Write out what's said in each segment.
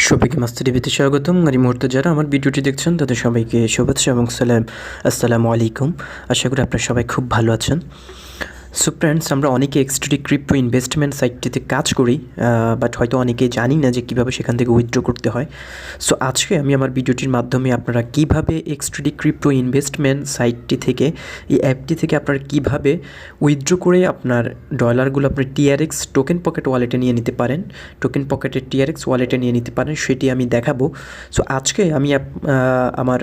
সবাইকে মাস্তি টিভিতে স্বাগতম। আর এই মুহূর্তে যারা আমার ভিডিওটি দেখছেন তাদের সবাইকে শুভেচ্ছা এবং আসসালামু আলাইকুম। আশা করি আপনারা সবাই খুব ভালো আছেন। সো ফ্রেন্ডস, আমরা অনেকে XTD ক্রিপ্টো ইনভেস্টমেন্ট সাইটটিতে কাজ করি, বাট হয়তো অনেকেই জানি না যে কীভাবে সেখান থেকে উইথড্র করতে হয়। সো আজকে আমি আমার ভিডিওটির মাধ্যমে আপনারা কীভাবে XTD ক্রিপ্টো ইনভেস্টমেন্ট সাইটটি থেকে, এই অ্যাপটি থেকে আপনারা কীভাবে উইথড্র করে আপনার ডলারগুলো আপনার TRX টোকেন পকেট ওয়ালেটে নিয়ে নিতে পারেন, টোকেন পকেটের TRX ওয়ালেটে নিয়ে নিতে পারেন, সেটি আমি দেখাবো। সো আজকে আমি আমার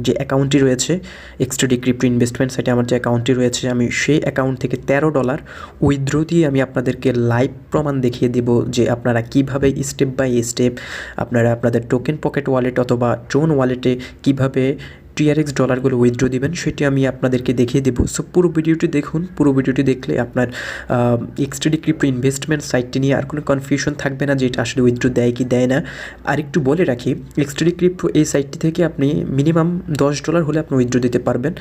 যে অ্যাকাউন্টটি রয়েছে XTD ক্রিপ্টো ইনভেস্টমেন্ট সাইটে, আমার যে অ্যাকাউন্টটি রয়েছে, আমি সেই অ্যাকাউন্ট থেকে $13 উইথড্র দিয়ে আমি আপনাদেরকে লাইভ প্রমাণ দেখিয়ে দেব যে আপনারা কিভাবে স্টেপ বাই স্টেপ আপনারা আপনাদের টোকেন পকেট ওয়ালেট অথবা ট্রোন ওয়ালেটে কিভাবে TRX ডলারগুলো উইথড্র দিবেন, সেটি আমি আপনাদেরকে দেখিয়ে দেবো। সো পুরো ভিডিওটি দেখুন। পুরো ভিডিওটি দেখলে আপনার XTD ক্রিপ্টো ইনভেস্টমেন্ট সাইটটি নিয়ে আর কোনো কনফিউশন থাকবে না যে এটা আসলে উইথড্র দেয় কি দেয় না। আর একটু বলে রাখি, XTD ক্রিপ্টো এই সাইটটি থেকে আপনি মিনিমাম $10 হলে আপনি উইথড্র দিতে পারবেন,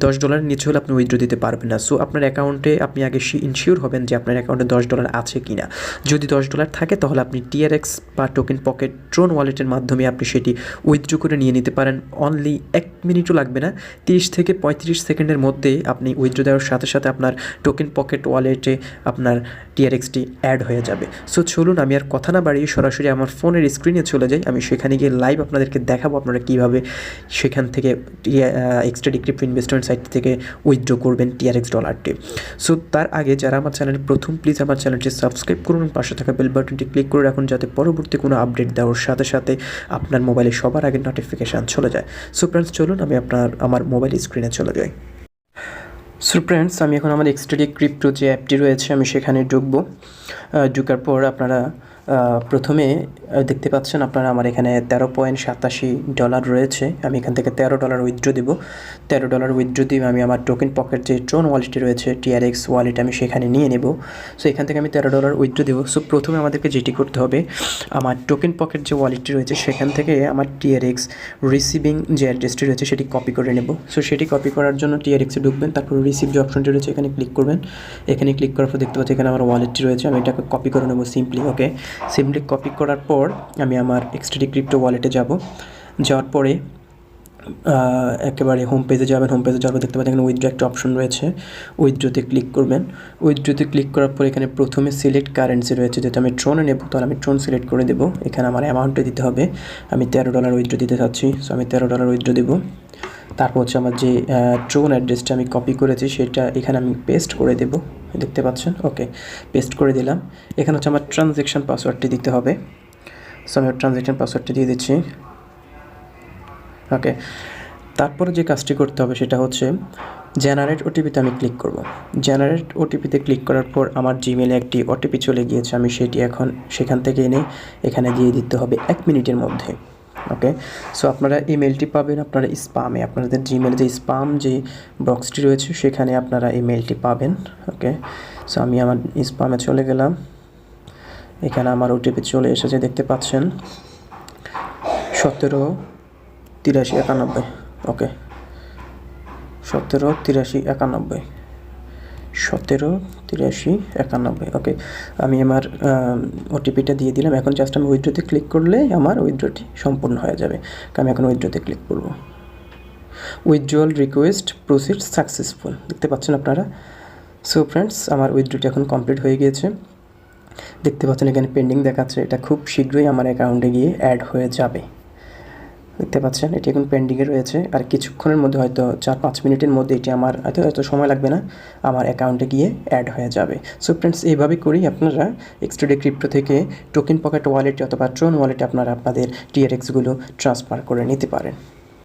$10 নিচে হলে আপনি উইথড্র দিতে পারবেন না। সো আপনার অ্যাকাউন্টে আপনি আগে ইনশিওর হবেন যে আপনার অ্যাকাউন্টে $10 আছে কি না। যদি $10 থাকে তাহলে আপনি TRX বা টোকেন পকেট ট্রোন ওয়ালেটের মাধ্যমে আপনি সেটি উইথড্র করে নিয়ে নিতে পারেন। অনলি 1 মিনিটও লাগবে না, 30 থেকে 35 সেকেন্ডের মধ্যে আপনি উইথড্র দেওয়ার সাথে সাথে আপনার টোকেন পকেট ওয়ালেটে আপনার TRXটি অ্যাড হয়ে যাবে। সো চলুন, আমি আর কথা না বাড়িয়ে সরাসরি আমার ফোনের স্ক্রিনে চলে যাই। আমি সেখানে গিয়ে লাইভ আপনাদেরকে দেখাবো আপনারা কীভাবে সেখান থেকে XTD ক্রিপ্টো ইনভেস্টমেন্ট সাইট থেকে উইথড্র করবেন TRX ডলারটি। সো তার আগে যারা আমার চ্যানেলে প্রথম, প্লিজ আমার চ্যানেলটি সাবস্ক্রাইব করুন, পাশে থাকা বেল বাটনটি ক্লিক করে রাখুন যাতে পরবর্তী কোনো আপডেট দেওয়ার সাথে সাথে আপনার মোবাইলে সবার আগে নোটিফিকেশান চলে যায়। সো ফ্রেন্ডস চলুন, আমি আমার মোবাইল স্ক্রিনে চলে যাই। সো ফ্রেন্ডস, আমি এখন আমার XTD ক্রিপ্টো যে অ্যাপটি রয়েছে আমি সেখানে ঢুকবো। ঢুকার পর আপনারা প্রথমে দেখতে পাচ্ছেন আপনারা আমার এখানে $13.87 রয়েছে। আমি এখান থেকে $13 উইথড্র দেবো। $13 উইথড্র দিয়ে আমি আমার টোকেন পকেট যে ট্রোন ওয়ালেটটি রয়েছে TRX ওয়ালেট আমি সেখানে নিয়ে নেব। সো এখান থেকে আমি $13 উইথড্র দেবো। সো প্রথমে আমাদেরকে যেটি করতে হবে, আমার টোকেন পকেট যে ওয়ালেটটি রয়েছে সেখান থেকে আমার TRX রিসিভিং যে অ্যাড্রেসটি রয়েছে সেটি কপি করে নেব। সো সেটি কপি করার জন্য TRX-এ ঢুকবেন, তারপর রিসিভ যে অপশনটি রয়েছে এখানে ক্লিক করবেন। এখানে ক্লিক করার পর দেখতে পাচ্ছি এখানে আমার ওয়ালেটটি রয়েছে, আমি এটাকে কপি করে নেব সিম্পলি। ওকে, সিম্পলি কপি করার পর আমি আমার XTD ক্রিপ্টো ওয়ালেটে যাব। যাওয়ার পরে একেবারে হোম পেজে যাবেন। হোম পেজে যাওয়ার পর দেখতে পাচ্ছেন এখানে উইথড্র একটা অপশন রয়েছে, উইথড্রোতে ক্লিক করবেন। উইথড্রোতে ক্লিক করার পর এখানে প্রথমে সিলেক্ট কারেন্সি রয়েছে, যেহেতু আমি ট্রোনে নেব তাহলে আমি ট্রোন সিলেক্ট করে দেবো। এখানে আমার অ্যামাউন্টে দিতে হবে, আমি $13 উইথড্র দিতে চাচ্ছি। সো আমি $13 উইথড্র দেবো। তারপর হচ্ছে আমার যে ট্রোন অ্যাড্রেসটা আমি কপি করেছি সেটা এখানে আমি পেস্ট করে দেবো, দেখতে পাচ্ছেন। ওকে, পেস্ট করে দিলাম। এখানে হচ্ছে আমার ট্রানজ্যাকশান পাসওয়ার্ডটি দিতে হবে। সো আমি ট্রানজ্যাকশান পাসওয়ার্ডটি দিয়ে দিচ্ছি। ওকে, তারপরে যে কাজটি করতে হবে সেটা হচ্ছে জেনারেট ওটিপিতে আমি ক্লিক করব। জেনারেট ওটিপিতে ক্লিক করার পর আমার জিমেলে একটি ওটিপি চলে গিয়েছে, আমি সেটি এখন সেখান থেকে এনে এখানে দিয়ে দিতে হবে 1 মিনিটের মধ্যে। ওকে, সো আপনারা ইমেলটি পাবেন আপনারা স্পামে, আপনাদের জিমেল যে স্পাম যে বক্সটি রয়েছে সেখানে আপনারা ইমেলটি পাবেন। ওকে, সো আমি আমার স্পামে চলে গেলাম। এখানে আমার ওটিপি চলে এসেছে, দেখতে পাচ্ছেন 178391। ওকে, 178391, 178391। ওকে, আমি আমার ওটিপিটা দিয়ে দিলাম। এখন জাস্ট আমি উইথড্রোতে ক্লিক করলে আমার উইথড্রোটি সম্পূর্ণ হয়ে যাবে। আমি এখন উইথড্রোতে ক্লিক করব। উইথড্রয়াল রিকোয়েস্ট প্রসিড সাকসেসফুল, দেখতে পাচ্ছেন আপনারা। সো ফ্রেন্ডস, আমার উইথড্রোটি এখন কমপ্লিট হয়ে গিয়েছে, দেখতে পাচ্ছেন এখানে পেন্ডিং দেখাচ্ছে। এটা খুব শীঘ্রই আমার অ্যাকাউন্টে গিয়ে অ্যাড হয়ে যাবে, দেখতে পাচ্ছেন এটি এখন পেন্ডিংয়ে রয়েছে। আর কিছুক্ষণের মধ্যে হয়তো 4-5 মিনিটের মধ্যে এটি আমার হয়তো সময় লাগবে না, আমার অ্যাকাউন্টে গিয়ে অ্যাড হয়ে যাবে। সো ফ্রেন্ডস, এইভাবে করেই আপনারা XTD ক্রিপ্টো থেকে টোকেন পকেট ওয়ালেটে অথবা ট্রোন ওয়ালেটে আপনারা আপনাদের TRXগুলো ট্রান্সফার করে নিতে পারেন।